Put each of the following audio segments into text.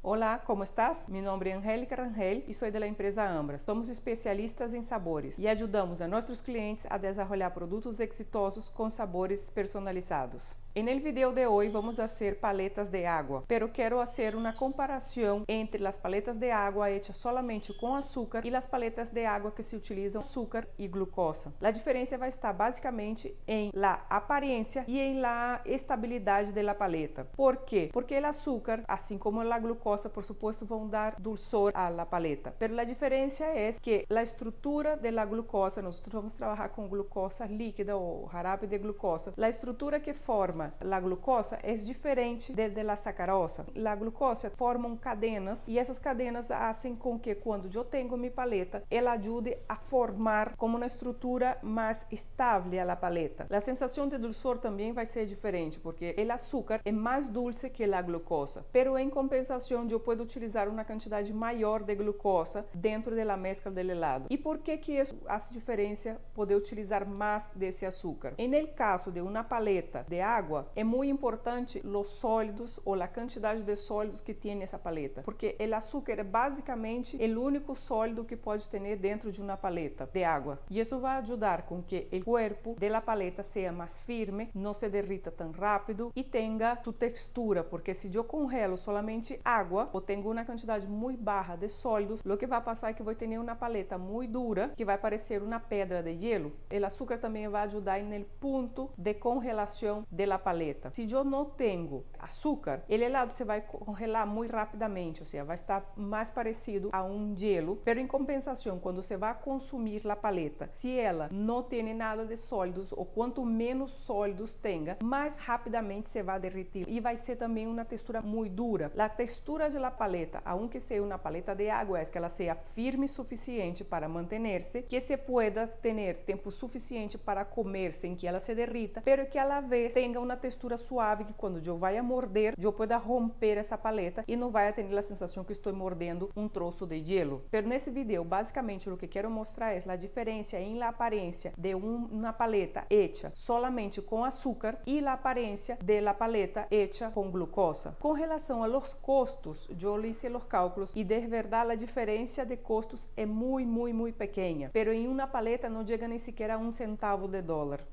Olá, como estás? Mi nombre es Angélica Rangel y soy de la empresa Ambras. Somos especialistas en sabores y ayudamos a nuestros clientes a desarrollar productos exitosos con sabores personalizados. En el video de hoy vamos a hacer paletas de agua, pero quiero hacer una comparación entre las paletas de agua hechas solamente con azúcar y las paletas de agua que se utilizan azúcar y glucosa. La diferencia va a estar básicamente en la apariencia y en la estabilidad de la paleta. ¿Por qué? Porque el azúcar, así como la glucosa, por supuesto, van a dar dulzor a la paleta. Pero la diferencia es que la estructura de la glucosa, nosotros vamos a trabajar con glucosa líquida o jarabe de glucosa, la estructura que forma la glucosa é diferente de la sacarosa. La glucosa formam cadenas e essas cadenas fazem com que quando eu tenho minha paleta, ela ajude a formar como uma estrutura mais estável a la paleta. A sensação de dulçor também vai ser diferente, porque o açúcar é mais dulce que a glucosa, pero em compensação eu posso utilizar uma quantidade maior de glucosa dentro da mescla do helado. E por que isso faz diferença poder utilizar mais desse açúcar? Em el caso de uma paleta de água, é muito importante os sólidos ou a quantidade de sólidos que tem essa paleta, porque o açúcar é basicamente o único sólido que pode ter dentro de uma paleta de água. E isso vai ajudar com que o corpo da paleta seja mais firme, não se derrita tão rápido e tenha sua textura, porque se eu congelo solamente água ou tenho uma quantidade muito baixa de sólidos, o que vai passar é que vou ter uma paleta muito dura, que vai parecer uma pedra de gelo. O açúcar também vai ajudar no ponto de congelação da paleta. Se eu não tenho açúcar, o helado se vai congelar muito rapidamente, ou seja, vai estar mais parecido a um gelo, pero em compensação, quando você vai consumir a paleta, se ela não tem nada de sólidos, ou quanto menos sólidos tenha, mais rapidamente se vai derretir e vai ser também uma textura muito dura. A textura da paleta, aunque seja uma paleta de água, é que ela seja firme o suficiente para manter-se, que se pueda ter tempo suficiente para comer sem que ela se derrita, pero que a la vez tenha uma textura suave, que quando eu vai a morder, eu pueda romper essa paleta e não vai ter a sensação que estou mordendo um troço de gelo. Pero nesse vídeo, basicamente, o que quero mostrar é a diferença em la aparência de uma paleta hecha solamente com açúcar e a aparência de la paleta hecha com glucosa. Com relação a los costos, eu hice os cálculos e de verdade a diferença de costos é muito pequena, pero em uma paleta não chega nem sequer a $1 de dólar.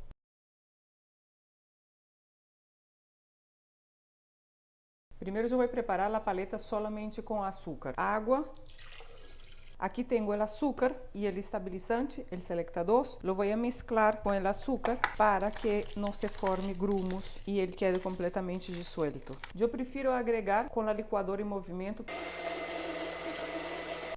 Primeiro eu vou preparar a paleta solamente com açúcar, água. Aqui tenho o açúcar e o estabilizante, o selectador. Lo vou mesclar com o açúcar para que não se forme grumos e ele quede completamente disuelto. Eu prefiro agregar com a licuadora em movimento.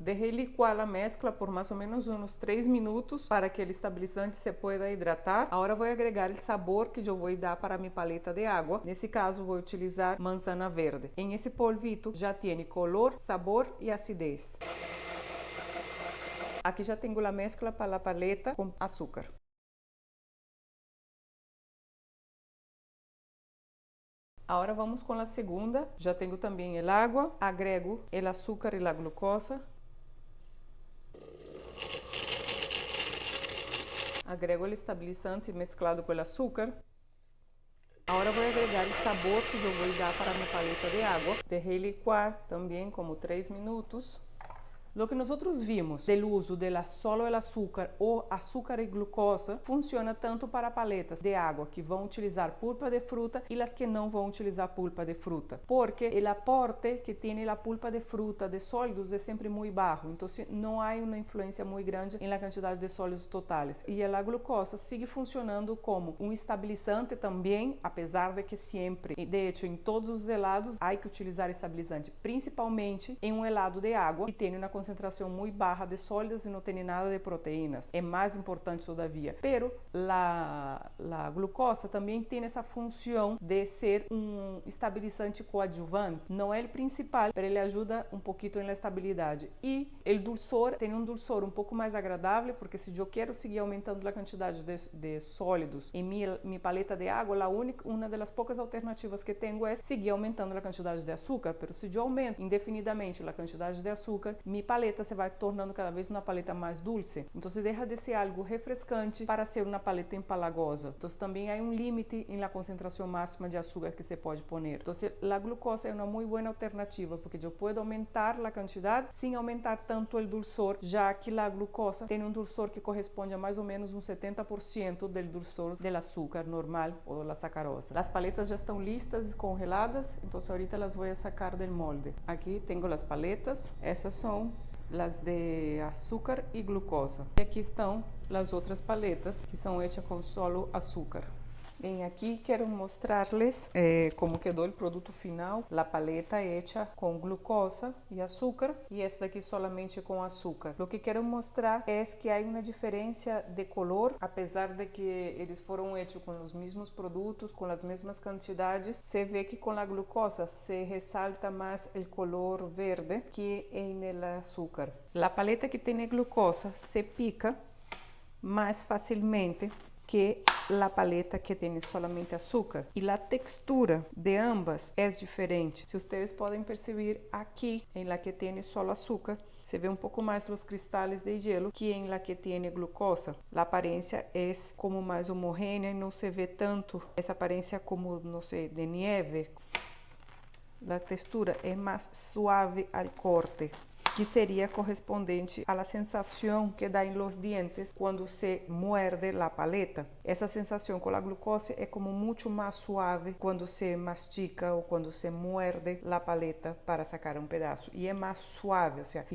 Deixei licuar a mescla por mais ou menos uns 3 minutos para que o estabilizante se pueda hidratar. Agora vou agregar o sabor que eu vou dar para minha paleta de água. Nesse caso vou utilizar manzana verde. Em esse polvito já tem color, sabor e acidez. Aqui já tenho a mescla para a paleta com açúcar. Agora vamos com a segunda. Já tenho também a água. Agrego o açúcar e a glucosa. Agrego o estabilizante mesclado com o açúcar. Agora vou agregar o sabor que eu vou dar para a minha paleta de água. Deixei licuar também como 3 minutos. Lo que nosotros vimos del uso de solo el azúcar o azúcar y glucosa funciona tanto para paletas de agua que vão utilizar pulpa de fruta y las que não vão utilizar pulpa de fruta, porque el aporte que tiene la pulpa de fruta de sólidos es sempre muy bajo, entonces no hay una influencia muy grande en la cantidad de sólidos totales. Y la glucosa sigue funcionando como un estabilizante también, apesar de que siempre, de hecho en todos os helados hay que utilizar estabilizante, principalmente em um helado de água que tem uma concentração muito baixa de sólidos e não tem nada de proteínas. É mais importante todavia. Pero a glucosa também tem essa função de ser um estabilizante coadjuvante. Não é o principal, mas ele ajuda um pouquinho na estabilidade. E o dulçor tem um dulçor um pouco mais agradável, porque se eu quero seguir aumentando a quantidade de sólidos em minha paleta de água, uma das poucas alternativas que tenho é seguir aumentando a quantidade de açúcar. Pero se eu aumento indefinidamente a quantidade de açúcar, minha paleta se vai tornando cada vez uma paleta mais dulce. Então deixa de ser algo refrescante para ser uma paleta empalagosa. Então também há um limite na concentração máxima de açúcar que se pode pôr. Então a glucosa é uma muito boa alternativa porque eu posso aumentar a quantidade sem aumentar tanto o dulçor, já que a glucosa tem um dulçor que corresponde a mais ou menos 70% do dulçor do açúcar normal ou da sacarosa. As paletas já estão listas, congeladas, então ahorita las vou sacar del molde. Aqui tenho as paletas, essas são as de açúcar e glucosa. E aqui estão as outras paletas que são hechas com solo açúcar. Bem, aqui quero mostrar-lhes como quedou o produto final. A paleta hecha com glucosa e açúcar e esta daqui solamente com açúcar. O que quero mostrar é que há uma diferença de color, apesar de que eles foram hechos com os mesmos produtos, com as mesmas quantidades. Se vê que com a glucosa se ressalta mais o color verde que no açúcar. A paleta que tem glucosa se pica mais facilmente que a paleta que tem solamente açúcar e a textura de ambas é diferente. Se vocês podem perceber aqui em la que tem só açúcar, se vê um pouco mais os cristais de gelo que em la que tem glucosa. A aparência é como mais homogênea e não se vê tanto essa aparência como, não sei, de neve. A textura é mais suave ao corte, que seria correspondente à sensação que dá em los dientes quando se muerde a paleta. Essa sensação com a glucosa é como muito mais suave quando se mastica ou quando se muerde a paleta para sacar um pedaço. E é mais suave, ou seja,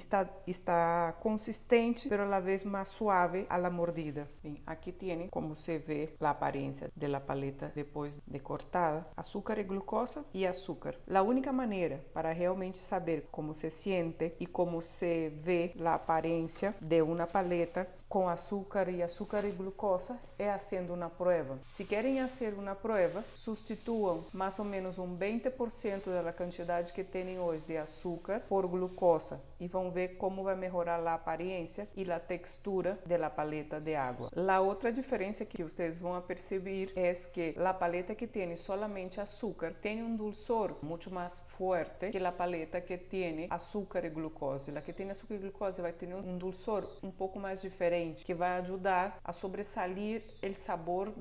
está consistente, mas a la vez mais suave a la mordida. Bem, aqui tem como se vê a aparência da paleta depois de cortada: açúcar e glucosa e açúcar. A única maneira para realmente saber como se sente e como se vê a aparência de uma paleta com açúcar e glucosa é fazendo uma prova. Se querem fazer uma prova, substituam mais ou menos 20% da quantidade que têm hoje de açúcar por glucosa e vão ver como vai melhorar a aparência e a textura da paleta de água. A outra diferença que vocês vão perceber é que a paleta que tem solamente açúcar tem um dulçor muito mais forte que a paleta que tem açúcar e glucosa. A que tem açúcar e glucosa vai ter um dulçor um pouco mais diferente, que vai ajudar a sobressalir o sabor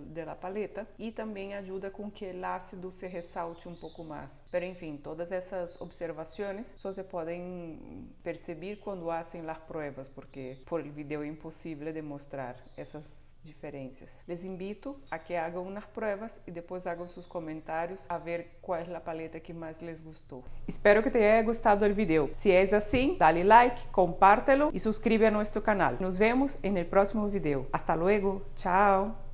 da paleta e também ajuda com que o ácido se ressalte um pouco mais. Mas enfim, todas essas observações só se podem perceber quando fazem as provas, porque por el vídeo é impossível demonstrar essas diferenças. Les invito a que hagam umas provas e depois hagam seus comentários a ver qual é a paleta que mais les gostou. Espero que te haya gostado o vídeo. Se é assim, dale like, compártelo e suscríbete a nosso canal. Nos vemos en el próximo vídeo. Hasta luego. Chao.